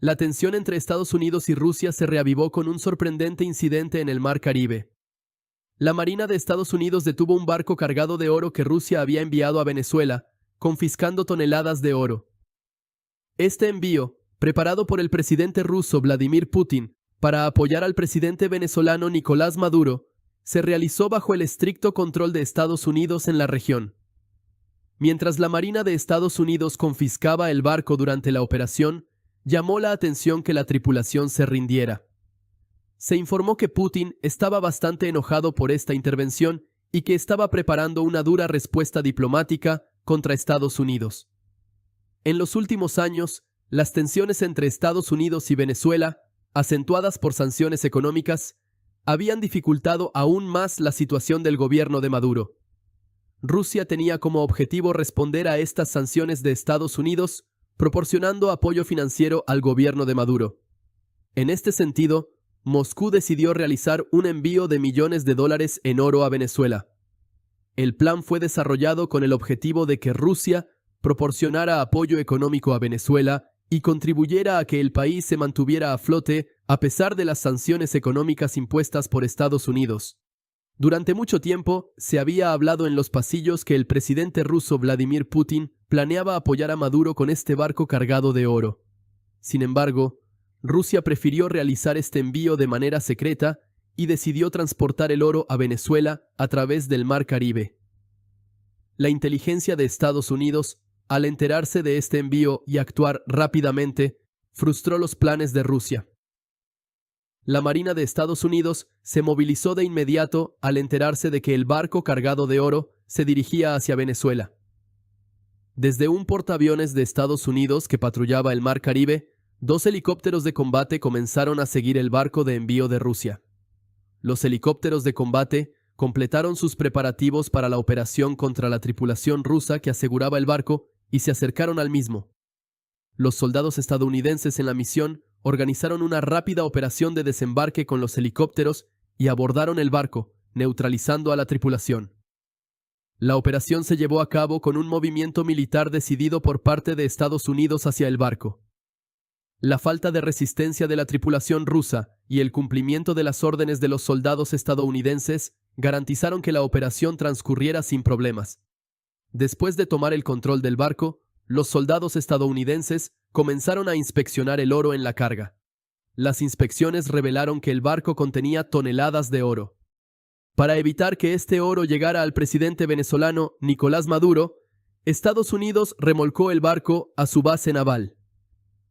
La tensión entre Estados Unidos y Rusia se reavivó con un sorprendente incidente en el Mar Caribe. La Marina de Estados Unidos detuvo un barco cargado de oro que Rusia había enviado a Venezuela, confiscando toneladas de oro. Este envío, preparado por el presidente ruso Vladimir Putin para apoyar al presidente venezolano Nicolás Maduro, se realizó bajo el estricto control de Estados Unidos en la región. Mientras la Marina de Estados Unidos confiscaba el barco durante la operación, llamó la atención que la tripulación se rindiera. Se informó que Putin estaba bastante enojado por esta intervención y que estaba preparando una dura respuesta diplomática contra Estados Unidos. En los últimos años, las tensiones entre Estados Unidos y Venezuela, acentuadas por sanciones económicas, habían dificultado aún más la situación del gobierno de Maduro. Rusia tenía como objetivo responder a estas sanciones de Estados Unidos, proporcionando apoyo financiero al gobierno de Maduro. En este sentido, Moscú decidió realizar un envío de millones de dólares en oro a Venezuela. El plan fue desarrollado con el objetivo de que Rusia proporcionara apoyo económico a Venezuela y contribuyera a que el país se mantuviera a flote a pesar de las sanciones económicas impuestas por Estados Unidos. Durante mucho tiempo se había hablado en los pasillos que el presidente ruso Vladimir Putin planeaba apoyar a Maduro con este barco cargado de oro. Sin embargo, Rusia prefirió realizar este envío de manera secreta y decidió transportar el oro a Venezuela a través del Mar Caribe. La inteligencia de Estados Unidos, al enterarse de este envío y actuar rápidamente, frustró los planes de Rusia. La Marina de Estados Unidos se movilizó de inmediato al enterarse de que el barco cargado de oro se dirigía hacia Venezuela. Desde un portaaviones de Estados Unidos que patrullaba el Mar Caribe, 2 helicópteros de combate comenzaron a seguir el barco de envío de Rusia. Los helicópteros de combate completaron sus preparativos para la operación contra la tripulación rusa que aseguraba el barco y se acercaron al mismo. Los soldados estadounidenses en la misión organizaron una rápida operación de desembarque con los helicópteros y abordaron el barco, neutralizando a la tripulación. La operación se llevó a cabo con un movimiento militar decidido por parte de Estados Unidos hacia el barco. La falta de resistencia de la tripulación rusa y el cumplimiento de las órdenes de los soldados estadounidenses garantizaron que la operación transcurriera sin problemas. Después de tomar el control del barco, los soldados estadounidenses comenzaron a inspeccionar el oro en la carga. Las inspecciones revelaron que el barco contenía toneladas de oro. Para evitar que este oro llegara al presidente venezolano Nicolás Maduro, Estados Unidos remolcó el barco a su base naval.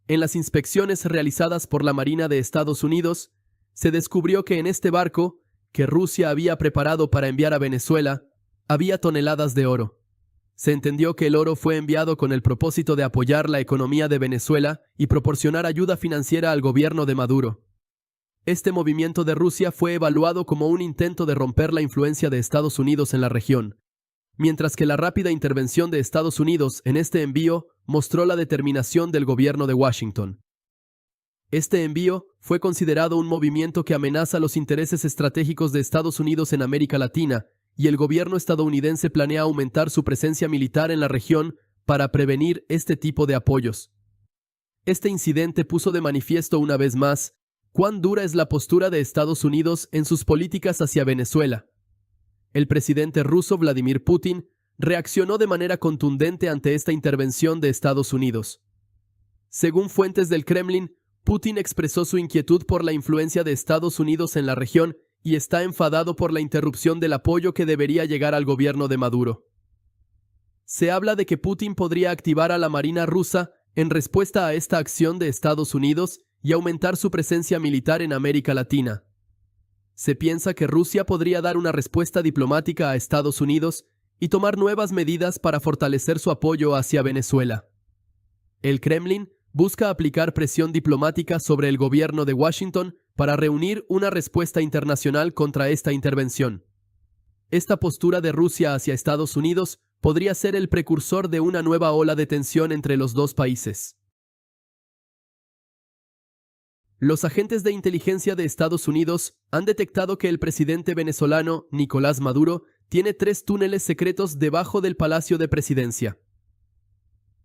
En las inspecciones realizadas por la Marina de Estados Unidos, se descubrió que en este barco, que Rusia había preparado para enviar a Venezuela, había toneladas de oro. Se entendió que el oro fue enviado con el propósito de apoyar la economía de Venezuela y proporcionar ayuda financiera al gobierno de Maduro. Este movimiento de Rusia fue evaluado como un intento de romper la influencia de Estados Unidos en la región, mientras que la rápida intervención de Estados Unidos en este envío mostró la determinación del gobierno de Washington. Este envío fue considerado un movimiento que amenaza los intereses estratégicos de Estados Unidos en América Latina, y el gobierno estadounidense planea aumentar su presencia militar en la región para prevenir este tipo de apoyos. Este incidente puso de manifiesto una vez más cuán dura es la postura de Estados Unidos en sus políticas hacia Venezuela. El presidente ruso Vladimir Putin reaccionó de manera contundente ante esta intervención de Estados Unidos. Según fuentes del Kremlin, Putin expresó su inquietud por la influencia de Estados Unidos en la región y está enfadado por la interrupción del apoyo que debería llegar al gobierno de Maduro. Se habla de que Putin podría activar a la Marina rusa en respuesta a esta acción de Estados Unidos y aumentar su presencia militar en América Latina. Se piensa que Rusia podría dar una respuesta diplomática a Estados Unidos y tomar nuevas medidas para fortalecer su apoyo hacia Venezuela. El Kremlin busca aplicar presión diplomática sobre el gobierno de Washington para reunir una respuesta internacional contra esta intervención. Esta postura de Rusia hacia Estados Unidos podría ser el precursor de una nueva ola de tensión entre los dos países. Los agentes de inteligencia de Estados Unidos han detectado que el presidente venezolano Nicolás Maduro tiene 3 túneles secretos debajo del Palacio de Presidencia.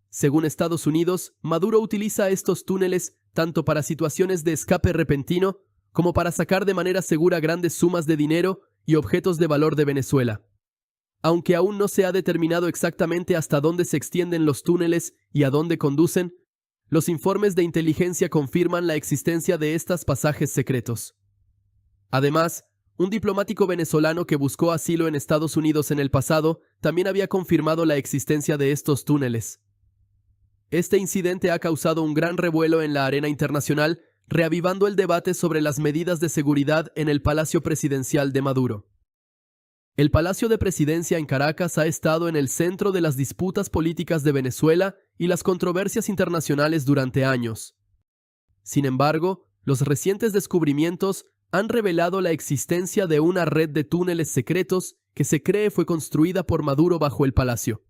Según Estados Unidos, Maduro utiliza estos túneles tanto para situaciones de escape repentino como para sacar de manera segura grandes sumas de dinero y objetos de valor de Venezuela. Aunque aún no se ha determinado exactamente hasta dónde se extienden los túneles y a dónde conducen, los informes de inteligencia confirman la existencia de estos pasajes secretos. Además, un diplomático venezolano que buscó asilo en Estados Unidos en el pasado también había confirmado la existencia de estos túneles. Este incidente ha causado un gran revuelo en la arena internacional, reavivando el debate sobre las medidas de seguridad en el Palacio Presidencial de Maduro. El Palacio de Presidencia en Caracas ha estado en el centro de las disputas políticas de Venezuela y las controversias internacionales durante años. Sin embargo, los recientes descubrimientos han revelado la existencia de una red de túneles secretos que se cree fue construida por Maduro bajo el palacio.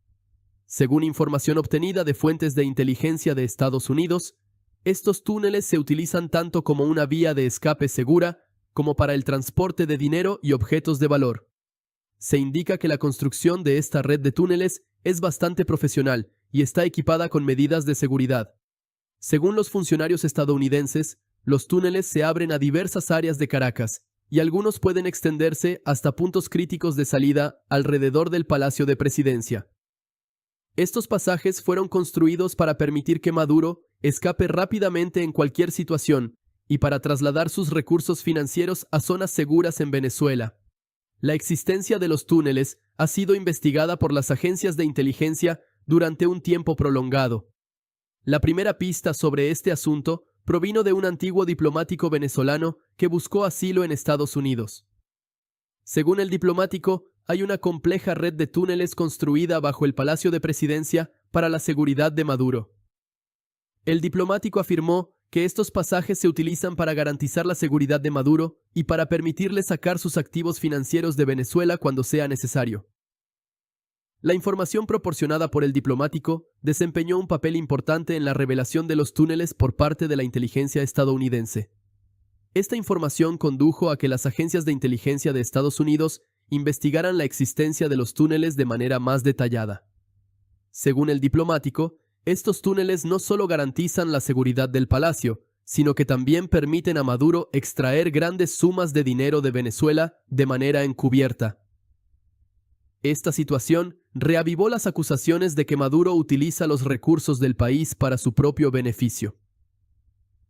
Según información obtenida de fuentes de inteligencia de Estados Unidos, estos túneles se utilizan tanto como una vía de escape segura como para el transporte de dinero y objetos de valor. Se indica que la construcción de esta red de túneles es bastante profesional y está equipada con medidas de seguridad. Según los funcionarios estadounidenses, los túneles se abren a diversas áreas de Caracas y algunos pueden extenderse hasta puntos críticos de salida alrededor del Palacio de Presidencia. Estos pasajes fueron construidos para permitir que Maduro escape rápidamente en cualquier situación y para trasladar sus recursos financieros a zonas seguras en Venezuela. La existencia de los túneles ha sido investigada por las agencias de inteligencia durante un tiempo prolongado. La primera pista sobre este asunto provino de un antiguo diplomático venezolano que buscó asilo en Estados Unidos. Según el diplomático, hay una compleja red de túneles construida bajo el Palacio de Presidencia para la seguridad de Maduro. El diplomático afirmó que estos pasajes se utilizan para garantizar la seguridad de Maduro y para permitirle sacar sus activos financieros de Venezuela cuando sea necesario. La información proporcionada por el diplomático desempeñó un papel importante en la revelación de los túneles por parte de la inteligencia estadounidense. Esta información condujo a que las agencias de inteligencia de Estados Unidos investigaran la existencia de los túneles de manera más detallada. Según el diplomático, estos túneles no solo garantizan la seguridad del palacio, sino que también permiten a Maduro extraer grandes sumas de dinero de Venezuela de manera encubierta. Esta situación reavivó las acusaciones de que Maduro utiliza los recursos del país para su propio beneficio.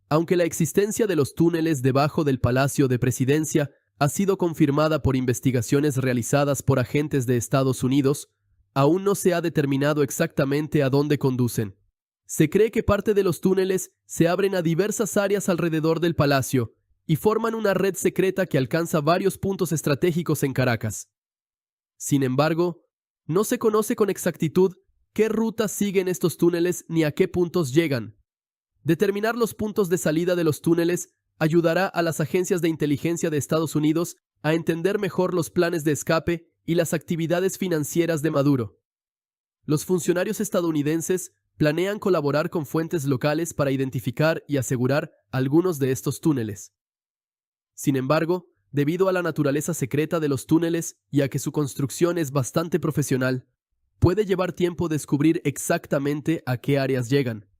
Aunque la existencia de los túneles debajo del Palacio de Presidencia ha sido confirmada por investigaciones realizadas por agentes de Estados Unidos, aún no se ha determinado exactamente a dónde conducen. Se cree que parte de los túneles se abren a diversas áreas alrededor del palacio y forman una red secreta que alcanza varios puntos estratégicos en Caracas. Sin embargo, no se conoce con exactitud qué rutas siguen estos túneles ni a qué puntos llegan. Determinar los puntos de salida de los túneles ayudará a las agencias de inteligencia de Estados Unidos a entender mejor los planes de escape y las actividades financieras de Maduro. Los funcionarios estadounidenses planean colaborar con fuentes locales para identificar y asegurar algunos de estos túneles. Sin embargo, debido a la naturaleza secreta de los túneles y a que su construcción es bastante profesional, puede llevar tiempo descubrir exactamente a qué áreas llegan.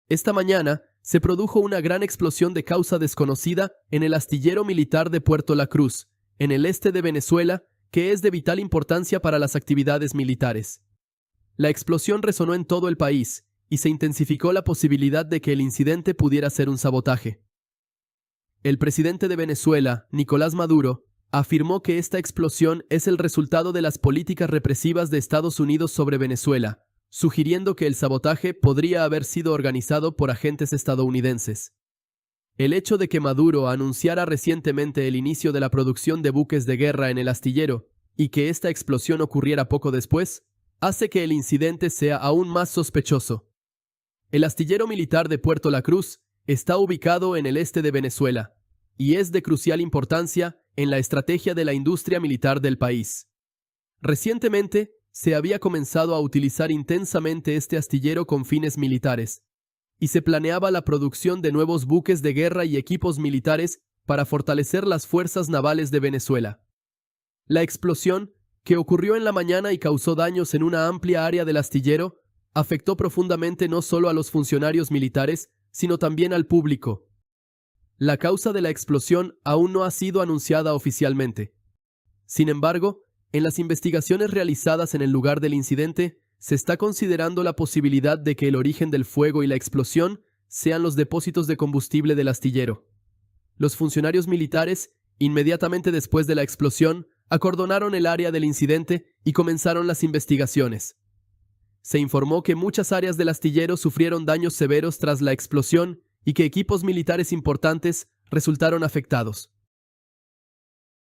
Esta mañana se produjo una gran explosión de causa desconocida en el astillero militar de Puerto La Cruz, en el este de Venezuela, que es de vital importancia para las actividades militares. La explosión resonó en todo el país y se intensificó la posibilidad de que el incidente pudiera ser un sabotaje. El presidente de Venezuela, Nicolás Maduro, afirmó que esta explosión es el resultado de las políticas represivas de Estados Unidos sobre Venezuela, sugiriendo que el sabotaje podría haber sido organizado por agentes estadounidenses. El hecho de que Maduro anunciara recientemente el inicio de la producción de buques de guerra en el astillero y que esta explosión ocurriera poco después, hace que el incidente sea aún más sospechoso. El astillero militar de Puerto La Cruz está ubicado en el este de Venezuela y es de crucial importancia en la estrategia de la industria militar del país. Recientemente, se había comenzado a utilizar intensamente este astillero con fines militares, y se planeaba la producción de nuevos buques de guerra y equipos militares para fortalecer las fuerzas navales de Venezuela. La explosión que ocurrió en la mañana y causó daños en una amplia área del astillero, afectó profundamente no solo a los funcionarios militares, sino también al público. La causa de la explosión aún no ha sido anunciada oficialmente. Sin embargo, en las investigaciones realizadas en el lugar del incidente, se está considerando la posibilidad de que el origen del fuego y la explosión sean los depósitos de combustible del astillero. Los funcionarios militares, inmediatamente después de la explosión, acordonaron el área del incidente y comenzaron las investigaciones. Se informó que muchas áreas del astillero sufrieron daños severos tras la explosión y que equipos militares importantes resultaron afectados.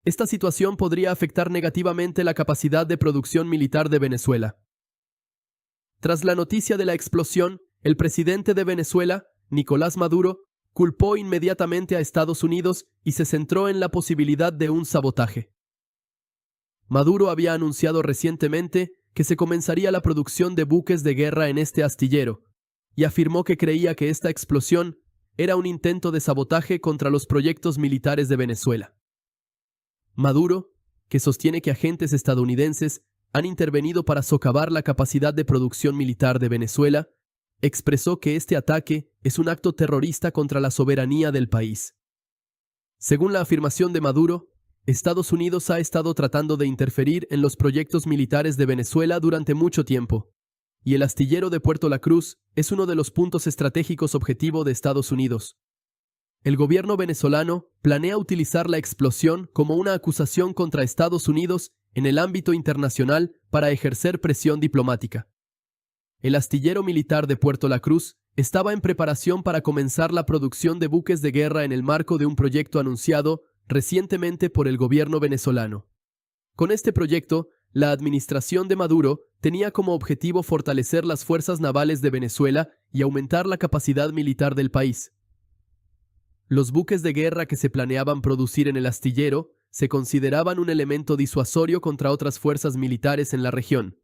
Esta situación podría afectar negativamente la capacidad de producción militar de Venezuela. Tras la noticia de la explosión, el presidente de Venezuela, Nicolás Maduro, culpó inmediatamente a Estados Unidos y se centró en la posibilidad de un sabotaje. Maduro había anunciado recientemente que se comenzaría la producción de buques de guerra en este astillero, y afirmó que creía que esta explosión era un intento de sabotaje contra los proyectos militares de Venezuela. Maduro, que sostiene que agentes estadounidenses han intervenido para socavar la capacidad de producción militar de Venezuela, expresó que este ataque es un acto terrorista contra la soberanía del país. Según la afirmación de Maduro, Estados Unidos ha estado tratando de interferir en los proyectos militares de Venezuela durante mucho tiempo, y el astillero de Puerto La Cruz es uno de los puntos estratégicos objetivo de Estados Unidos. El gobierno venezolano planea utilizar la explosión como una acusación contra Estados Unidos en el ámbito internacional para ejercer presión diplomática. El astillero militar de Puerto La Cruz estaba en preparación para comenzar la producción de buques de guerra en el marco de un proyecto anunciado recientemente por el gobierno venezolano. Con este proyecto, la administración de Maduro tenía como objetivo fortalecer las fuerzas navales de Venezuela y aumentar la capacidad militar del país. Los buques de guerra que se planeaban producir en el astillero se consideraban un elemento disuasorio contra otras fuerzas militares en la región.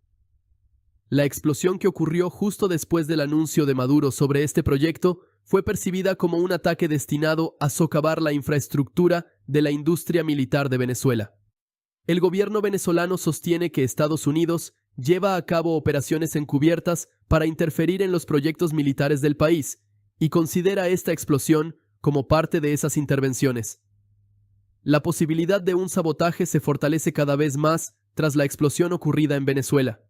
La explosión que ocurrió justo después del anuncio de Maduro sobre este proyecto fue percibida como un ataque destinado a socavar la infraestructura de la industria militar de Venezuela. El gobierno venezolano sostiene que Estados Unidos lleva a cabo operaciones encubiertas para interferir en los proyectos militares del país y considera esta explosión como parte de esas intervenciones. La posibilidad de un sabotaje se fortalece cada vez más tras la explosión ocurrida en Venezuela.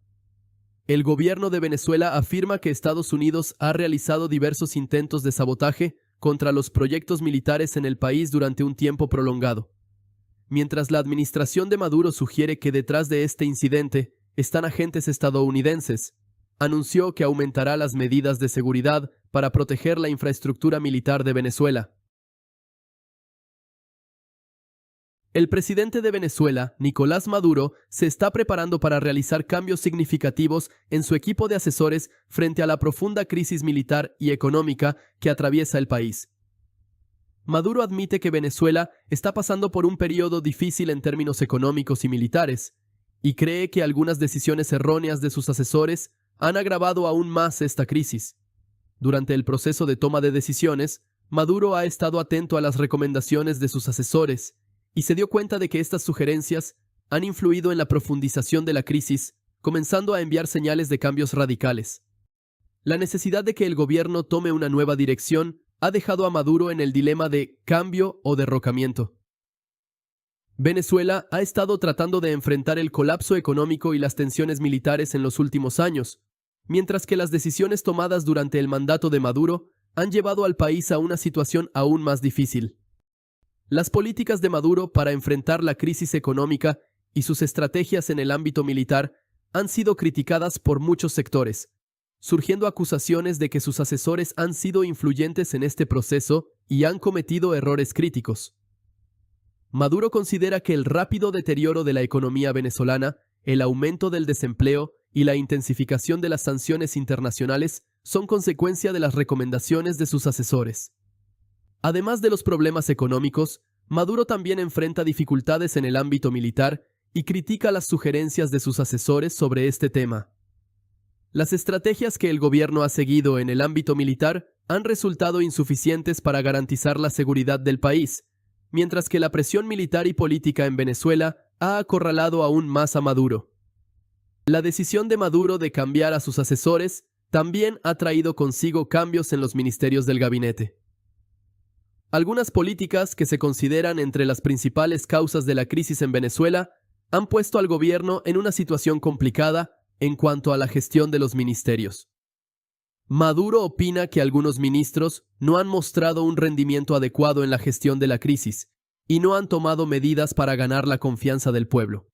El gobierno de Venezuela afirma que Estados Unidos ha realizado diversos intentos de sabotaje contra los proyectos militares en el país durante un tiempo prolongado. Mientras la administración de Maduro sugiere que detrás de este incidente están agentes estadounidenses, anunció que aumentará las medidas de seguridad para proteger la infraestructura militar de Venezuela. El presidente de Venezuela, Nicolás Maduro, se está preparando para realizar cambios significativos en su equipo de asesores frente a la profunda crisis militar y económica que atraviesa el país. Maduro admite que Venezuela está pasando por un periodo difícil en términos económicos y militares, y cree que algunas decisiones erróneas de sus asesores han agravado aún más esta crisis. Durante el proceso de toma de decisiones, Maduro ha estado atento a las recomendaciones de sus asesores y se dio cuenta de que estas sugerencias han influido en la profundización de la crisis, comenzando a enviar señales de cambios radicales. La necesidad de que el gobierno tome una nueva dirección ha dejado a Maduro en el dilema de cambio o derrocamiento. Venezuela ha estado tratando de enfrentar el colapso económico y las tensiones militares en los últimos años, mientras que las decisiones tomadas durante el mandato de Maduro han llevado al país a una situación aún más difícil. Las políticas de Maduro para enfrentar la crisis económica y sus estrategias en el ámbito militar han sido criticadas por muchos sectores, surgiendo acusaciones de que sus asesores han sido influyentes en este proceso y han cometido errores críticos. Maduro considera que el rápido deterioro de la economía venezolana, el aumento del desempleo y la intensificación de las sanciones internacionales son consecuencia de las recomendaciones de sus asesores. Además de los problemas económicos, Maduro también enfrenta dificultades en el ámbito militar y critica las sugerencias de sus asesores sobre este tema. Las estrategias que el gobierno ha seguido en el ámbito militar han resultado insuficientes para garantizar la seguridad del país, mientras que la presión militar y política en Venezuela ha acorralado aún más a Maduro. La decisión de Maduro de cambiar a sus asesores también ha traído consigo cambios en los ministerios del gabinete. Algunas políticas que se consideran entre las principales causas de la crisis en Venezuela han puesto al gobierno en una situación complicada en cuanto a la gestión de los ministerios. Maduro opina que algunos ministros no han mostrado un rendimiento adecuado en la gestión de la crisis y no han tomado medidas para ganar la confianza del pueblo.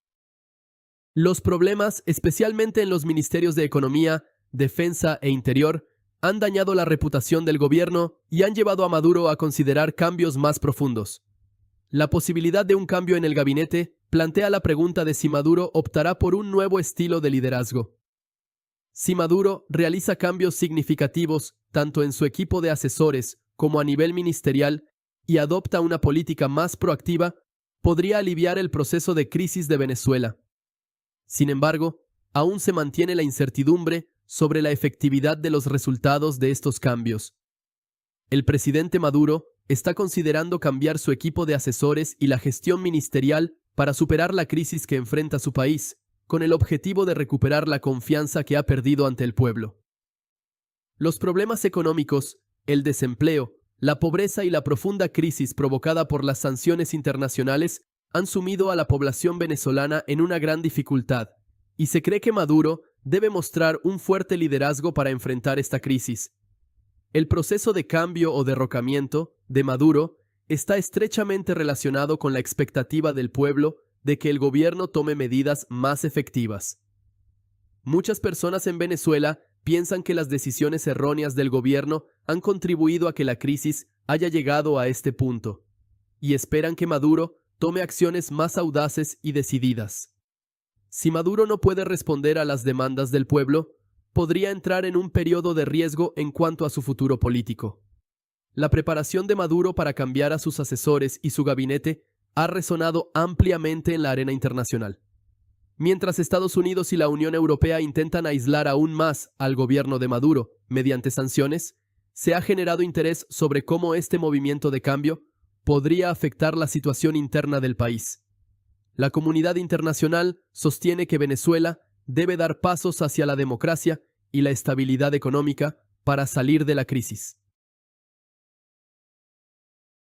Los problemas, especialmente en los ministerios de Economía, Defensa e Interior, han dañado la reputación del gobierno y han llevado a Maduro a considerar cambios más profundos. La posibilidad de un cambio en el gabinete plantea la pregunta de si Maduro optará por un nuevo estilo de liderazgo. Si Maduro realiza cambios significativos tanto en su equipo de asesores como a nivel ministerial y adopta una política más proactiva, podría aliviar el proceso de crisis de Venezuela. Sin embargo, aún se mantiene la incertidumbre sobre la efectividad de los resultados de estos cambios. El presidente Maduro está considerando cambiar su equipo de asesores y la gestión ministerial para superar la crisis que enfrenta su país, con el objetivo de recuperar la confianza que ha perdido ante el pueblo. Los problemas económicos, el desempleo, la pobreza y la profunda crisis provocada por las sanciones internacionales han sumido a la población venezolana en una gran dificultad, y se cree que Maduro debe mostrar un fuerte liderazgo para enfrentar esta crisis. El proceso de cambio o derrocamiento de Maduro está estrechamente relacionado con la expectativa del pueblo de que el gobierno tome medidas más efectivas. Muchas personas en Venezuela piensan que las decisiones erróneas del gobierno han contribuido a que la crisis haya llegado a este punto, y esperan que Maduro tome acciones más audaces y decididas. Si Maduro no puede responder a las demandas del pueblo, podría entrar en un periodo de riesgo en cuanto a su futuro político. La preparación de Maduro para cambiar a sus asesores y su gabinete ha resonado ampliamente en la arena internacional. Mientras Estados Unidos y la Unión Europea intentan aislar aún más al gobierno de Maduro mediante sanciones, se ha generado interés sobre cómo este movimiento de cambio podría afectar la situación interna del país. La comunidad internacional sostiene que Venezuela debe dar pasos hacia la democracia y la estabilidad económica para salir de la crisis.